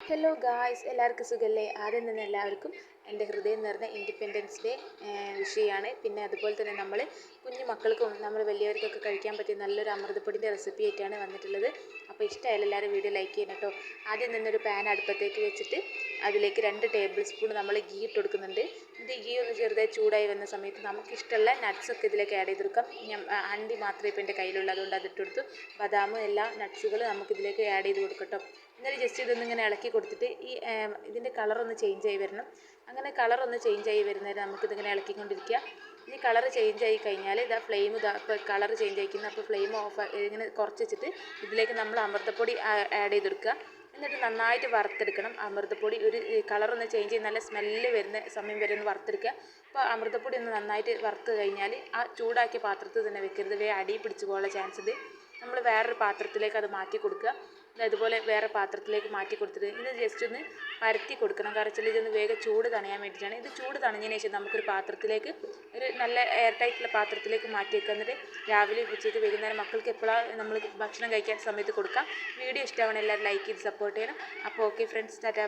Hello guys, എല്ലാവർക്കും സുഖല്ലേ? ആദ്യം തന്നെ എല്ലാവർക്കും എൻ്റെ ഹൃദയം നിറഞ്ഞ ഇൻഡിപെൻഡൻസ് ഡേ വിഷയമാണ്. പിന്നെ അതുപോലെ തന്നെ നമ്മൾ കുഞ്ഞു മക്കൾക്കും നമ്മൾ വലിയവർക്കൊക്കെ കഴിക്കാൻ പറ്റിയ നല്ലൊരു അമൃതപ്പൊടിൻ്റെ റെസിപ്പി ആയിട്ടാണ് വന്നിട്ടുള്ളത്. അപ്പോൾ ഇഷ്ടമായാലും എല്ലാവരും വീഡിയോ ലൈക്ക് ചെയ്യണം കേട്ടോ. ആദ്യം തന്നെ ഒരു പാൻ അടുപ്പത്തേക്ക് വെച്ചിട്ട് അതിലേക്ക് 2 ടേബിൾ സ്പൂൺ നമ്മൾ ഗീ ഇട്ട് കൊടുക്കുന്നുണ്ട്. ഇത് ഗീ ഒന്ന് ചെറുതായി ചൂടായി വന്ന സമയത്ത് നമുക്കിഷ്ടമുള്ള നട്ട്സൊക്കെ ഇതിലേക്ക് ആഡ് ചെയ്ത് കൊടുക്കാം. അണ്ടി മാത്രമേ ഇപ്പോൾ എൻ്റെ കയ്യിലുള്ളൂ, അതുകൊണ്ട് അതിട്ട് കൊടുത്തു. ബദാമും എല്ലാ നട്ട്സുകളും നമുക്കിതിലേക്ക് ആഡ് ചെയ്ത് കൊടുക്കട്ടോ. എന്നിട്ട് ജസ്റ്റ് ഇതൊന്നിങ്ങനെ ഇളക്കി കൊടുത്തിട്ട് ഇതിൻ്റെ കളറൊന്ന് ചേഞ്ച് ആയി വരണം. അങ്ങനെ കളറൊന്ന് ചേഞ്ച് ആയി വരുന്നവരെ നമുക്കിതിങ്ങനെ ഇളക്കിക്കൊണ്ടിരിക്കുക. ഇനി കളർ ചേഞ്ച് ആയി കഴിഞ്ഞാൽ ഇതാ ഫ്ലെയിം ഇപ്പോൾ കളർ ചേഞ്ച് ആയിരിക്കുന്നത്. അപ്പോൾ ഫ്ലെയിം ഓഫ് ഇങ്ങനെ കുറച്ച് വെച്ചിട്ട് ഇതിലേക്ക് നമ്മൾ അമൃതപ്പൊടി ആഡ് ചെയ്ത് കൊടുക്കുക. എന്നിട്ട് നന്നായിട്ട് വറുത്തെടുക്കണം. അമൃതപ്പൊടി ഒരു കളറൊന്ന് ചേഞ്ച് ചെയ്ത് നല്ല സ്മെല്ല് വരുന്ന സമയം വരെ ഒന്ന് വറുത്തെടുക്കുക. അപ്പോൾ അമൃതപ്പൊടി ഒന്ന് നന്നായിട്ട് വറുത്ത് കഴിഞ്ഞാൽ ആ ചൂടാക്കിയ പാത്രത്തിൽ തന്നെ വെക്കരുത്, അടി പിടിച്ച് പോകാനുള്ള ചാൻസ് ഉണ്ട്. നമ്മൾ വേറൊരു പാത്രത്തിലേക്ക് അത് മാറ്റി കൊടുക്കുക. അതുപോലെ വേറെ പാത്രത്തിലേക്ക് മാറ്റി കൊടുത്തിട്ട് ഇത് ജസ്റ്റ് ഒന്ന് പരത്തി കൊടുക്കണം. കാരണം വെച്ചാൽ ഇതൊന്ന് വേഗം ചൂട് തണയാൻ വേണ്ടിയിട്ടാണ്. ഇത് ചൂട് തണഞ്ഞതിന് ശേഷം നമുക്കൊരു പാത്രത്തിലേക്ക്, ഒരു നല്ല എയർ ടൈറ്റുള്ള പാത്രത്തിലേക്ക് മാറ്റി വെക്കുക. എന്നിട്ട് രാവിലെ ഉച്ചയ്ക്ക് വൈകുന്നേരം മക്കൾക്ക് എപ്പോഴാണ് നമ്മൾ ഭക്ഷണം കഴിക്കാൻ സമയത്ത് കൊടുക്കാം. വീഡിയോ ഇഷ്ടമാണ് എല്ലാവരും ലൈക്ക് ചെയ്ത് സപ്പോർട്ട് ചെയ്യണം. അപ്പോൾ ഓക്കെ ഫ്രണ്ട്സ്, ടാറ്റാ.